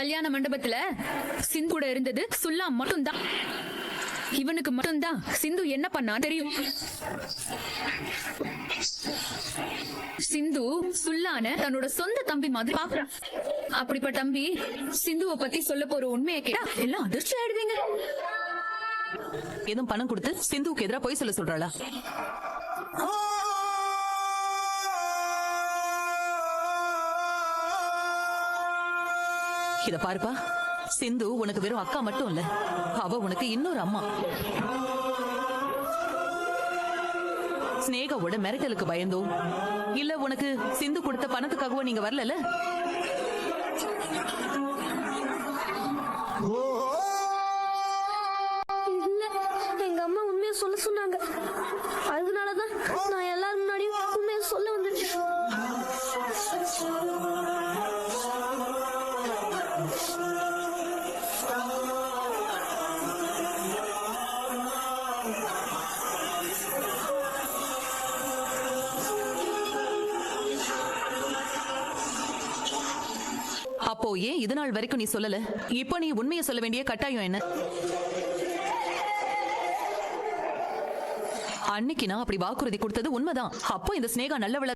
கல்யாண மண்டபத்துல சிந்து கூட இருந்தது சுல்லா மட்டும்தான். இவனுக்கு மட்டும்தான் சிந்து என்ன பண்ணா தெரியும். சிந்து சுல்லான தன்னோட சொந்த தம்பி மாதிரி பாக்குறான். அப்படிப்பட்ட தம்பி சிந்துவை பத்தி சொல்ல போற உண்மையை கேட்டா எல்லாம் அதிர்ச்சி ஆயிடுவீங்க. எதுவும் பணம் கொடுத்து சிந்துவுக்கு எதிராக போய் சொல்ல சொல்றாளா? இத பாருப்பா, சிந்து உனக்கு வெறும் அக்கா மட்டும் இல்ல, அவ உனக்கு இன்னொரு அம்மா. ஸ்னேகாவோட மிரட்டலுக்கு பயந்தோ இல்ல உனக்கு சிந்து கொடுத்த பணத்துக்காகவோ நீங்க வரல. எங்க அம்மா உண்மையை சொல்ல சொன்னாங்க. அதனாலதான் நான் எல்லாரும் முன்னாடியும் உண்மையை சொல்ல வந்துட்டேன். அப்போ ஏன் இது நாள் வரைக்கும் நீ சொல்லல? இப்போ நீ உண்மையை சொல்ல வேண்டிய கட்டாயம் என்ன? அன்னைக்கு நான் அப்படி வாக்குறுதி கொடுத்தது உண்மைதான். அப்போ இந்த ஸ்னேகா நல்லவள